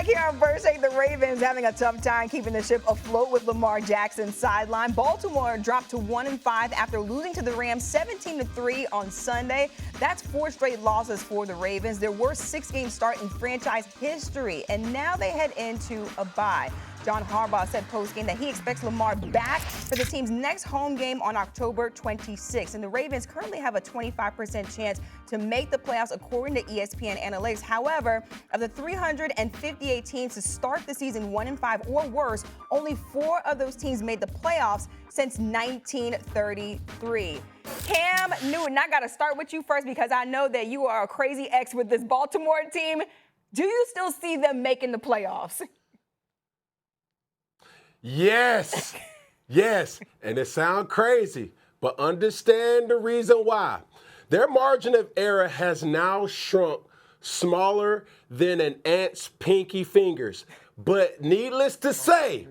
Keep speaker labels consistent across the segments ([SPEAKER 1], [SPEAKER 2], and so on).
[SPEAKER 1] back here on First Take. The Ravens having a tough time keeping the ship afloat with Lamar Jackson sideline. Baltimore dropped to 1-5 after losing to the Rams 17-3 on Sunday. That's 4 straight losses for the Ravens. Their worst 6-game start in franchise history, and now they head into a bye. John Harbaugh said post-game that he expects Lamar back for the team's next home game on October 26th. And the Ravens currently have a 25% chance to make the playoffs according to ESPN analytics. However, of the 358 teams to start the season 1-5 or worse, only 4 of those teams made the playoffs since 1933. Cam Newton, I got to start with you first because I know that you are a crazy ex with this Baltimore team. Do you still see them making the playoffs?
[SPEAKER 2] Yes, yes, and it sounds crazy, but understand the reason why. Their margin of error has now shrunk smaller than an ant's pinky fingers. But needless to say,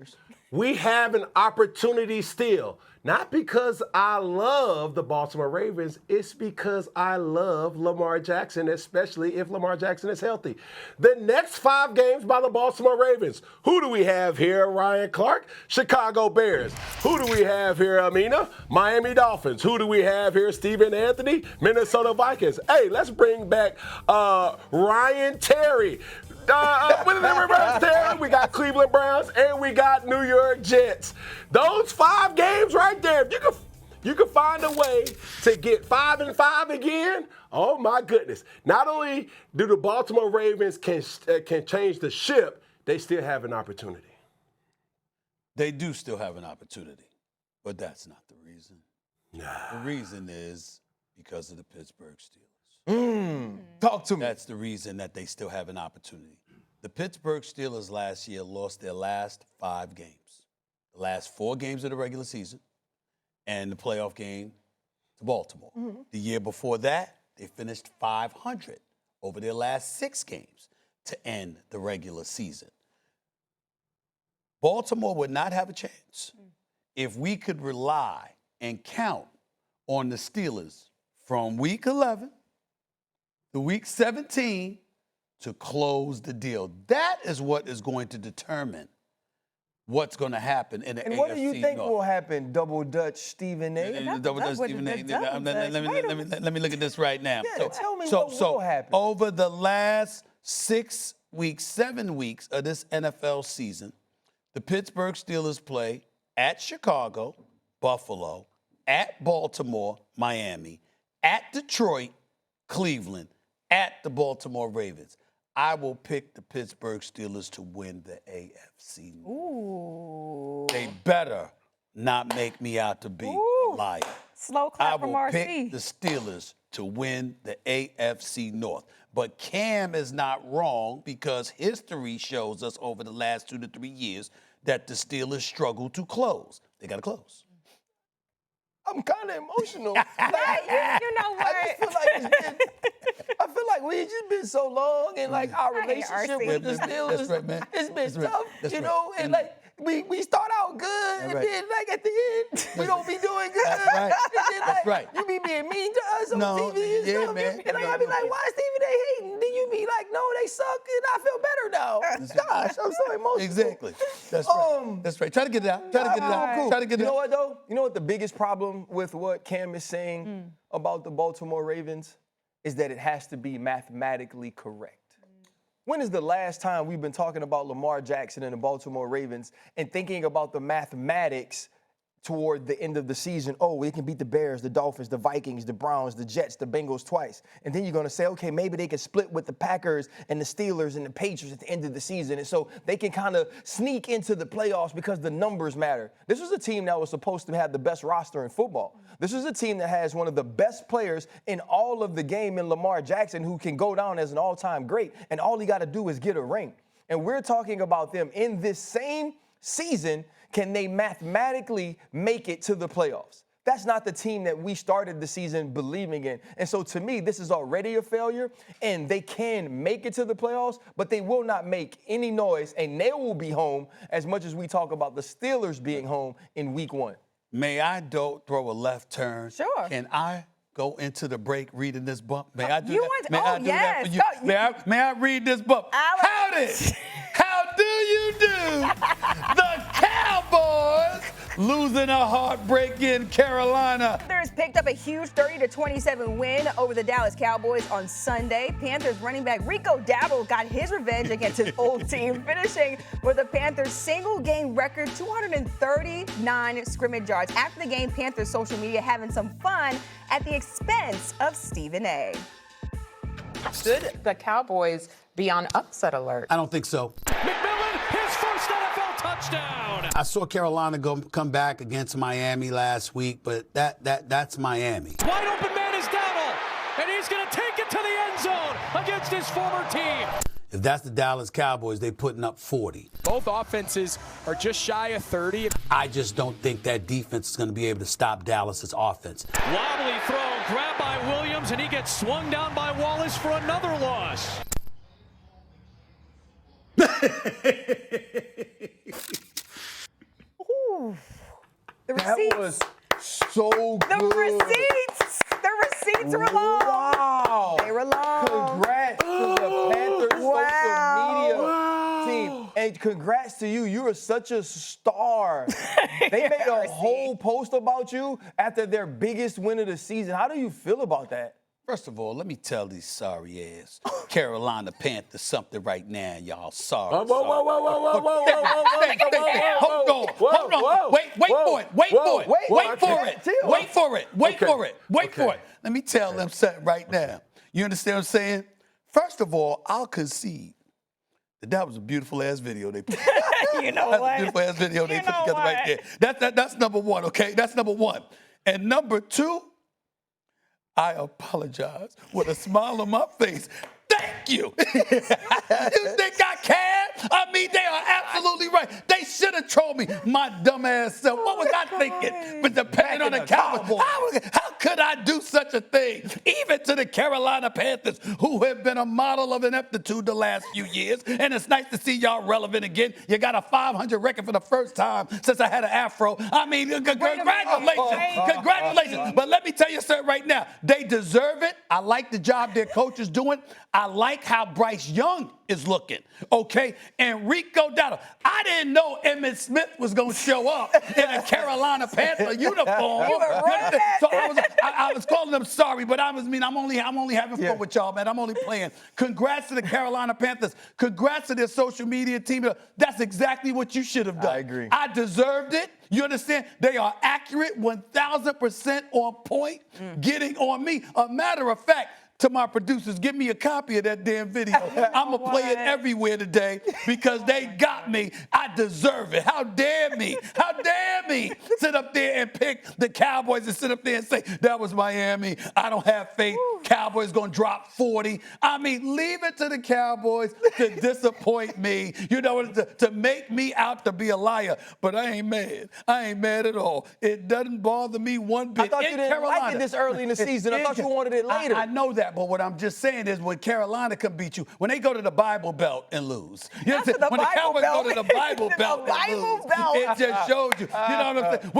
[SPEAKER 2] we have an opportunity still. Not because I love the Baltimore Ravens, it's because I love Lamar Jackson, especially if Lamar Jackson is healthy. The next 5 games by the Baltimore Ravens. Who do we have here, Ryan Clark? Chicago Bears. Who do we have here, Amina? Miami Dolphins. Who do we have here, Stephen Anthony? Minnesota Vikings. Hey, let's bring back Ryan Terry. With the reverse Terry, we got Cleveland Browns and we got New York Jets. Those 5 games right there, if you can find a way to get 5-5 again, oh my goodness. Not only do the Baltimore Ravens can change the ship, they still have an opportunity.
[SPEAKER 3] They do still have an opportunity, but that's not the reason.
[SPEAKER 2] Nah.
[SPEAKER 3] The reason is because of the Pittsburgh Steelers.
[SPEAKER 4] Talk to me.
[SPEAKER 3] That's the reason that they still have an opportunity. The Pittsburgh Steelers last year lost their last 5 games. The last 4 games of the regular season and the playoff game to Baltimore. The year before that, they finished 500 over their last 6 games to end the regular season. Baltimore would not have a chance if we could rely and count on the Steelers from week 11 to week 17 to close the deal. That is what is going to determine what's going to happen in the AFC
[SPEAKER 4] And what do you think
[SPEAKER 3] North.
[SPEAKER 4] will happen, Double Dutch Stephen A?
[SPEAKER 3] Double Dutch Stephen A. Let me look at this right now.
[SPEAKER 4] Yeah, tell me what will happen.
[SPEAKER 3] Over the last 6 weeks, 7 weeks of this NFL season, the Pittsburgh Steelers play at Chicago, Buffalo, at Baltimore, Miami, at Detroit, Cleveland, at the Baltimore Ravens. I will pick the Pittsburgh Steelers to win the AFC.
[SPEAKER 1] Ooh.
[SPEAKER 3] They better not make me out to be a liar.
[SPEAKER 1] Slow clap from
[SPEAKER 3] I
[SPEAKER 1] RC.
[SPEAKER 3] will pick the Steelers to win the AFC North. But Cam is not wrong because history shows us over the last 2 to 3 years that the Steelers struggle to close. They got to close.
[SPEAKER 4] I'm kind of emotional.
[SPEAKER 1] You know what?
[SPEAKER 4] I feel like we've just been so long and like our relationship with the Steelers,
[SPEAKER 3] That's right, man.
[SPEAKER 4] it's been
[SPEAKER 3] That's right.
[SPEAKER 4] tough,
[SPEAKER 3] That's
[SPEAKER 4] you
[SPEAKER 3] right.
[SPEAKER 4] know, and like we start out good and
[SPEAKER 3] right.
[SPEAKER 4] then like at the end we don't be doing good.
[SPEAKER 3] That's right.
[SPEAKER 4] And then,
[SPEAKER 3] That's
[SPEAKER 4] like,
[SPEAKER 3] right.
[SPEAKER 4] You be being mean to us on
[SPEAKER 3] No,
[SPEAKER 4] TV and
[SPEAKER 3] yeah,
[SPEAKER 4] stuff.
[SPEAKER 3] man.
[SPEAKER 4] And like, I be like, why is Stephen A. hating? Then you be like, no, they suck and I feel better now. Gosh, I'm so emotional.
[SPEAKER 3] Exactly. That's right. That's right. Try to get it out. Try to get it out.
[SPEAKER 4] Cool.
[SPEAKER 3] Try to get it
[SPEAKER 4] You know
[SPEAKER 3] out.
[SPEAKER 4] what, though? You know what the biggest problem with what Cam is saying about the Baltimore Ravens is that it has to be mathematically correct. When is the last time we've been talking about Lamar Jackson and the Baltimore Ravens and thinking about the mathematics toward the end of the season? Oh, we can beat the Bears, the Dolphins, the Vikings, the Browns, the Jets, the Bengals twice. And then you're going to say, okay, maybe they can split with the Packers and the Steelers and the Patriots at the end of the season. And so they can kind of sneak into the playoffs because the numbers matter. This was a team that was supposed to have the best roster in football. This is a team that has one of the best players in all of the game in Lamar Jackson, who can go down as an all-time great. And all he got to do is get a ring. And we're talking about them in this same season. Can they mathematically make it to the playoffs? That's not the team that we started the season believing in. And so to me, this is already a failure, and they can make it to the playoffs, but they will not make any noise, and they will be home as much as we talk about the Steelers being home in week 1.
[SPEAKER 3] May I throw a left turn?
[SPEAKER 1] Sure.
[SPEAKER 3] Can I go into the break reading this bump? May I do
[SPEAKER 1] You
[SPEAKER 3] that?
[SPEAKER 1] want to-
[SPEAKER 3] May
[SPEAKER 1] oh,
[SPEAKER 3] I do that for
[SPEAKER 1] yes.
[SPEAKER 3] you? May I read this bump?
[SPEAKER 1] Alex.
[SPEAKER 3] How losing a heartbreak in Carolina.
[SPEAKER 1] Panthers picked up a huge 30-27 win over the Dallas Cowboys on Sunday. Panthers running back Rico Dowdle got his revenge against his old team, finishing with the Panthers' single-game record 239 scrimmage yards. After the game, Panthers social media having some fun at the expense of Stephen A.
[SPEAKER 5] Should the Cowboys be on upset alert?
[SPEAKER 3] I don't think so.
[SPEAKER 6] McMillan, his first NFL touchdown.
[SPEAKER 3] I saw Carolina come back against Miami last week, but that's Miami.
[SPEAKER 6] Wide open man is Dowdle, and he's going to take it to the end zone against his former team.
[SPEAKER 3] If that's the Dallas Cowboys, they putting up 40.
[SPEAKER 6] Both offenses are just shy of 30.
[SPEAKER 3] I just don't think that defense is going to be able to stop Dallas's offense.
[SPEAKER 6] Wobbly throw, grabbed by Williams, and he gets swung down by Wallace for another loss.
[SPEAKER 1] Ooh. The
[SPEAKER 4] That
[SPEAKER 1] receipts.
[SPEAKER 4] was so
[SPEAKER 1] The
[SPEAKER 4] good.
[SPEAKER 1] receipts. The receipts were long.
[SPEAKER 4] Wow.
[SPEAKER 1] They were long.
[SPEAKER 4] Congrats to the Panthers
[SPEAKER 1] Wow.
[SPEAKER 4] social media team. And congrats to you. You are such a star. They made a whole post about you after their biggest win of the season. How do you feel about that?
[SPEAKER 3] First of all, let me tell these sorry-ass Carolina Panthers something right now, y'all. Sorry.
[SPEAKER 2] Whoa, whoa, whoa, whoa, whoa, whoa, whoa,
[SPEAKER 3] Hold on. Hold on. Wait for it. Wait for it. Wait for it. Wait for it. Wait for it. Wait for it. Let me tell them something right now. You understand what I'm saying? First of all, I'll concede that was a beautiful ass video they put.
[SPEAKER 1] You know
[SPEAKER 3] That's
[SPEAKER 1] what?
[SPEAKER 3] a beautiful ass video they
[SPEAKER 1] You
[SPEAKER 3] put
[SPEAKER 1] know
[SPEAKER 3] together right
[SPEAKER 1] what?
[SPEAKER 3] there. That's number one, okay? That's number one. And number two, I apologize with a smile on my face. Thank you. You think I can? I mean, they are absolutely right. They should have told me my dumb ass self. What was I thinking? But depending on the Cowboys, how could I do such a thing? Even to the Carolina Panthers, who have been a model of ineptitude the last few years. And it's nice to see y'all relevant again. You got a 500 record for the first time since I had an afro. I mean, congratulations. Congratulations. But let me tell you something right now. They deserve it. I like the job their coach is doing. I like how Bryce Young is looking, okay? And Rico Dowdle. I didn't know Emmitt Smith was going to show up in a Carolina Panther uniform.
[SPEAKER 1] You were right.
[SPEAKER 3] So I was calling them sorry, but I'm only having fun with y'all, man. I'm only playing. Congrats to the Carolina Panthers. Congrats to their social media team. That's exactly what you should have done.
[SPEAKER 4] I agree.
[SPEAKER 3] I deserved it. You understand? They are accurate, 1,000% on point, getting on me. A matter of fact, to my producers, give me a copy of that damn video. I'm going to play it everywhere today because they got me. I deserve it. How dare me? How dare me sit up there and pick the Cowboys and sit up there and say, that was Miami. I don't have faith. Cowboys going to drop 40. I mean, leave it to the Cowboys to disappoint me, you know, to make me out to be a liar. But I ain't mad. I ain't mad at all. It doesn't bother me one bit.
[SPEAKER 4] I thought you didn't like it this early in the season. I thought you wanted it later.
[SPEAKER 3] I know that. But what I'm just saying is when Carolina can beat you, when they go to the Bible Belt and lose. You know what I'm saying? When the Cowboys go to the Bible Belt and lose, it just shows you. You know what I'm saying?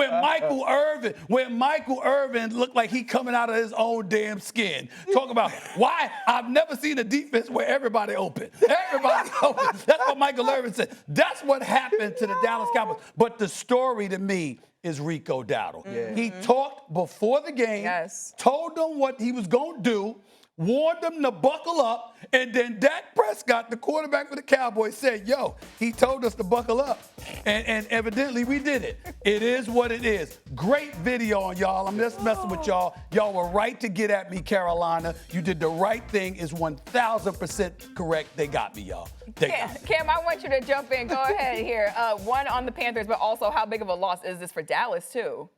[SPEAKER 3] When Michael Irvin looked like he coming out of his own damn skin. Talk about why I've never seen a defense where everybody open. Everybody open. That's what Michael Irvin said. That's what happened to the Dallas Cowboys. But the story to me is Rico Dowdle. Yeah. He talked before the game, told them what he was going to do, warned them to buckle up, and then Dak Prescott, the quarterback for the Cowboys, said, yo, he told us to buckle up. And evidently we did it. It is what it is. Great video on y'all. I'm just messing with y'all. Y'all were right to get at me, Carolina. You did the right thing. Is 1,000% correct. They got me, y'all.
[SPEAKER 5] Cam, I want you to jump in. Go ahead here. One on the Panthers, but also how big of a loss is this for Dallas, too?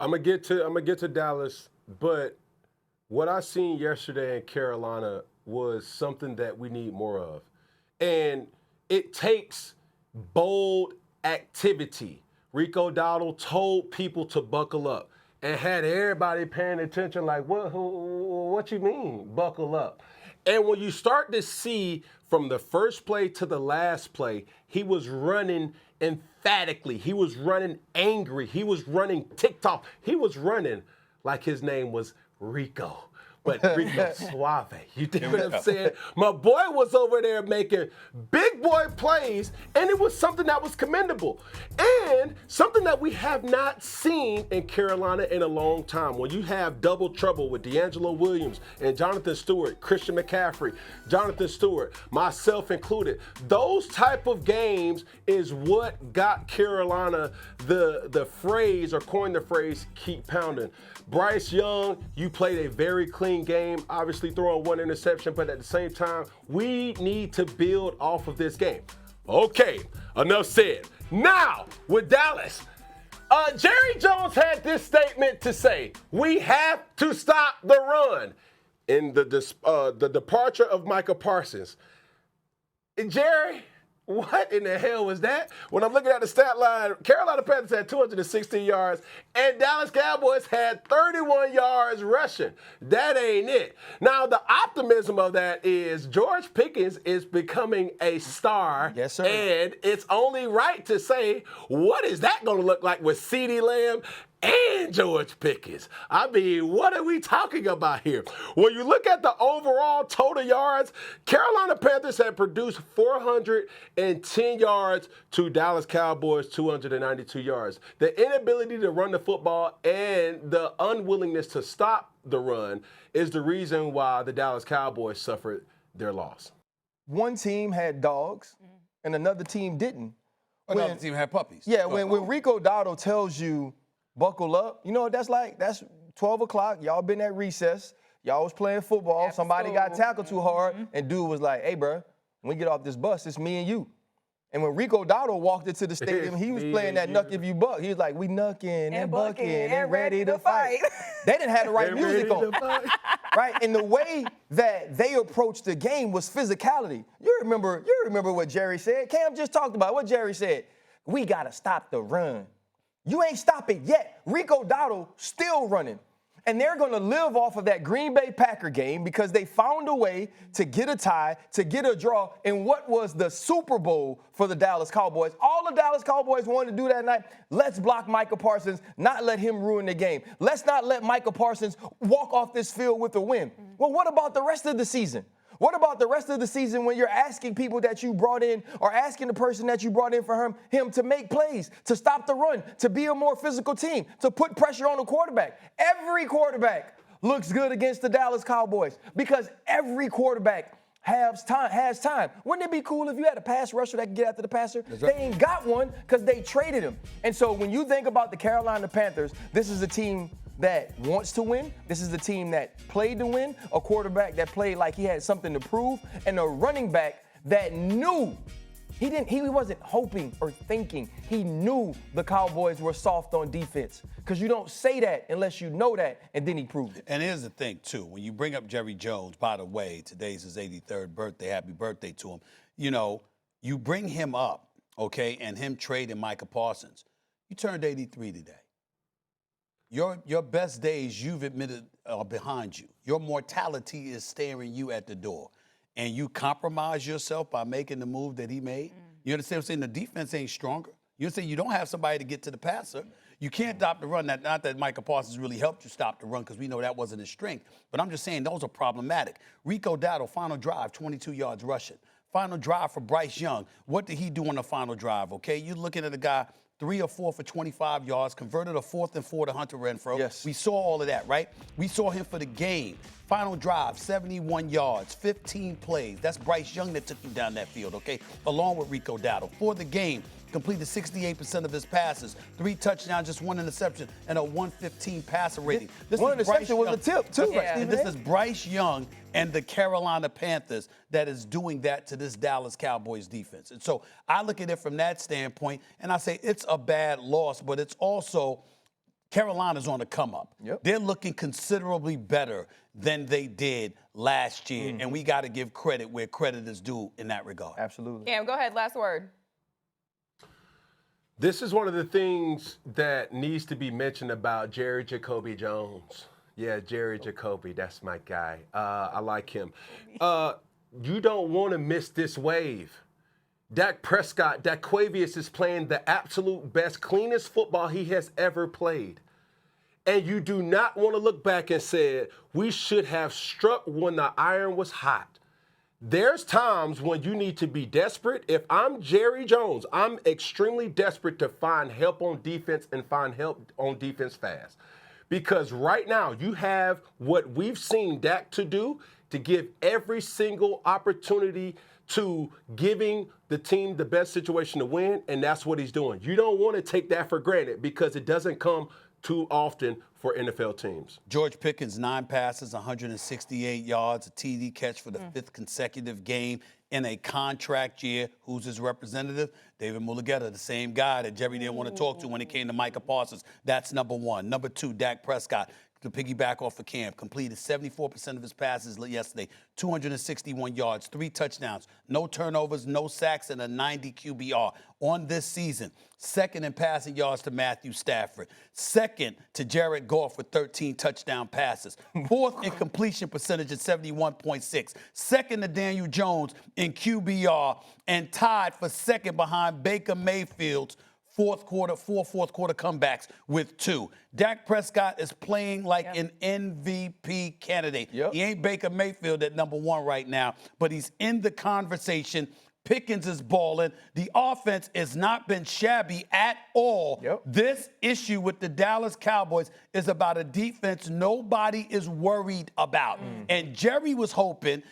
[SPEAKER 2] I'm gonna get to Dallas, but what I seen yesterday in Carolina was something that we need more of. And it takes bold activity. Rico Dowdle told people to buckle up and had everybody paying attention like, what you mean, buckle up? And when you start to see from the first play to the last play, he was running emphatically. He was running angry. He was running TikTok. He was running like his name was Rico. But Rico Suave, you dig what I'm saying? My boy was over there making big boy plays, and it was something that was commendable. And something that we have not seen in Carolina in a long time. When you have double trouble with D'Angelo Williams and Jonathan Stewart, Christian McCaffrey, Jonathan Stewart, myself included, those type of games is what got Carolina the phrase, or coined the phrase, keep pounding. Bryce Young, you played a very clean game, obviously throwing one interception, but at the same time, we need to build off of this game. Okay, enough said. Now, with Dallas, Jerry Jones had this statement to say: we have to stop the run. In the departure of Micah Parsons. And Jerry, what in the hell was that? When I'm looking at the stat line, Carolina Panthers had 216 yards, and Dallas Cowboys had 31 yards rushing. That ain't it. Now, the optimism of that is George Pickens is becoming a star.
[SPEAKER 4] Yes, sir.
[SPEAKER 2] And it's only right to say, what is that going to look like with CeeDee Lamb and George Pickens? I mean, what are we talking about here? When you look at the overall total yards, Carolina Panthers had produced 410 yards to Dallas Cowboys 292 yards. The inability to run the football and the unwillingness to stop the run is the reason why the Dallas Cowboys suffered their loss.
[SPEAKER 4] One team had dogs, and another team didn't.
[SPEAKER 3] Another team had puppies.
[SPEAKER 4] Yeah, when Rico Dotto tells you, buckle up, you know what that's like? That's 12 o'clock. Y'all been at recess. Y'all was playing football.
[SPEAKER 5] After
[SPEAKER 4] Somebody
[SPEAKER 5] school.
[SPEAKER 4] got tackled too hard, and dude was like, hey, bro, when we get off this bus, it's me and you. And when Rico Dotto walked into the stadium, he was playing that Nuck If You Buck. He was like, we knucking and bucking and ready to fight. They didn't have the right music on. Right? And the way that they approached the game was physicality. You remember what Jerry said? Cam just talked about what Jerry said. We got to stop the run. You ain't stopping yet. Rico Dotto still running. And they're going to live off of that Green Bay Packer game because they found a way to get a tie, to get a draw in what was the Super Bowl for the Dallas Cowboys. All the Dallas Cowboys wanted to do that night, let's block Micah Parsons, not let him ruin the game. Let's not let Micah Parsons walk off this field with a win. Well, what about the rest of the season? What about the rest of the season when you're asking people that you brought in, or asking the person that you brought in for him to make plays, to stop the run, to be a more physical team, to put pressure on the quarterback? Every quarterback looks good against the Dallas Cowboys because every quarterback has time. Wouldn't it be cool if you had a pass rusher that could get after the passer? They ain't got one because they traded him. And so when you think about the Carolina Panthers, this is a team that wants to win. This is the team that played to win, a quarterback that played like he had something to prove, and a running back that knew he wasn't hoping or thinking. He knew the Cowboys were soft on defense, because you don't say that unless you know that, and then he proved it.
[SPEAKER 3] And here's the thing, too. When you bring up Jerry Jones, by the way, today's his 83rd birthday. Happy birthday to him. You know, you bring him up, okay, and him trading Micah Parsons. You turned 83 today. Your best days, you've admitted, are behind you. Your mortality is staring you at the door. And you compromise yourself by making the move that he made. You understand what I'm saying? The defense ain't stronger. You understand? You don't have somebody to get to the passer. You can't stop the run. Not that Micah Parsons really helped you stop the run, because we know that wasn't his strength. But I'm just saying those are problematic. Rico Dotto, final drive, 22 yards rushing. Final drive for Bryce Young. What did he do on the final drive, okay? You're looking at a guy 3 or 4 for 25 yards, converted a 4th and 4 to Hunter Renfrow.
[SPEAKER 4] Yes.
[SPEAKER 3] We saw all of that, right? We saw him for the game. Final drive, 71 yards, 15 plays. That's Bryce Young that took him down that field, okay? Along with Rico Dotto. For the game, completed 68% of his passes, 3 touchdowns, just 1 interception, and a 115 passer rating.
[SPEAKER 4] One interception was a tip, too.
[SPEAKER 5] Yeah.
[SPEAKER 3] This is Bryce Young and the Carolina Panthers that is doing that to this Dallas Cowboys defense. And so I look at it from that standpoint, and I say it's a bad loss, but it's also Carolina's on the come up.
[SPEAKER 4] Yep.
[SPEAKER 3] They're looking considerably better than they did last year, and we got to give credit where credit is due in that regard.
[SPEAKER 4] Absolutely.
[SPEAKER 5] Cam, go ahead. Last word.
[SPEAKER 2] This is one of the things that needs to be mentioned about Jerry Jacoby Jones. Yeah, Jerry Jacoby, that's my guy. I like him. You don't want to miss this wave. Dak Prescott, Daquavius is playing the absolute best, cleanest football he has ever played. And you do not want to look back and say, we should have struck when the iron was hot. There's times when you need to be desperate. If I'm Jerry Jones, I'm extremely desperate to find help on defense and find help on defense fast. Because right now you have what we've seen Dak to do, to give every single opportunity to giving the team the best situation to win, and that's what he's doing. You don't want to take that for granted because it doesn't come too often for NFL teams.
[SPEAKER 3] George Pickens, 9 passes, 168 yards, a TD catch for the 5th consecutive game in a contract year. Who's his representative? David Mulugeta, the same guy that Jerry didn't want to talk to when it came to Micah Parsons. That's number one. Number two, Dak Prescott, to piggyback off of Cam, completed 74% of his passes yesterday, 261 yards, 3 touchdowns, no turnovers, no sacks, and a 90 QBR on this season. Second in passing yards to Matthew Stafford. Second to Jared Goff with 13 touchdown passes. Fourth in completion percentage at 71.6. Second to Daniel Jones in QBR, and tied for second behind Baker Mayfield's four fourth quarter comebacks with 2. Dak Prescott is playing like an MVP candidate. He ain't Baker Mayfield at number 1 right now, but he's in the conversation. Pickens is balling. The offense has not been shabby at all. This issue with the Dallas Cowboys is about a defense nobody is worried about. And Jerry was hoping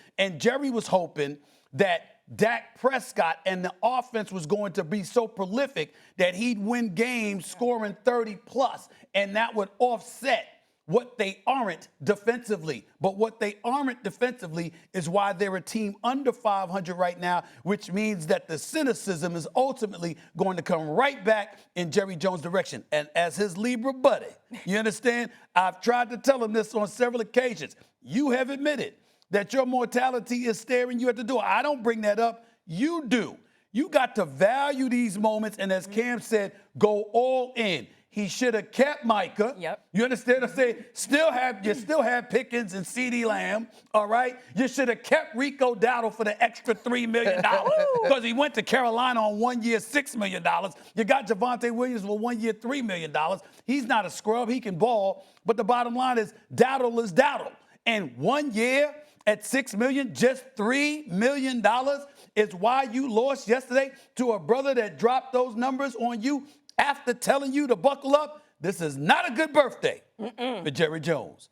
[SPEAKER 3] that Dak Prescott and the offense was going to be so prolific that he'd win games scoring 30+, and that would offset what they aren't defensively. But what they aren't defensively is why they're a team under 500 right now, which means that the cynicism is ultimately going to come right back in Jerry Jones' direction. And as his Libra buddy, you understand? I've tried to tell him this on several occasions. You have admitted that your mortality is staring you at the door. I don't bring that up. You do. You got to value these moments, and as Cam said, go all in. He should have kept Micah. You understand what I'm saying? You still have Pickens and CeeDee Lamb, all right? You should have kept Rico Dowdle for the extra $3 million because he went to Carolina on 1 year, $6 million. You got Javonte Williams for 1 year, $3 million. He's not a scrub. He can ball. But the bottom line is Dowdle is Dowdle. And 1 year at $6 million, just $3 million is why you lost yesterday to a brother that dropped those numbers on you after telling you to buckle up. This is not a good birthday for Jerry Jones,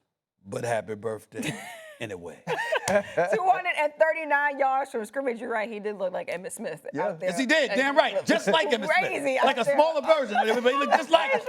[SPEAKER 3] but happy birthday anyway.
[SPEAKER 5] 239 yards from scrimmage. You're right. He did look like Emmitt Smith out there.
[SPEAKER 3] Yes, he did. Damn right. Just like Emmitt Smith.
[SPEAKER 5] Crazy
[SPEAKER 3] Like a smaller version. Everybody looked just like him.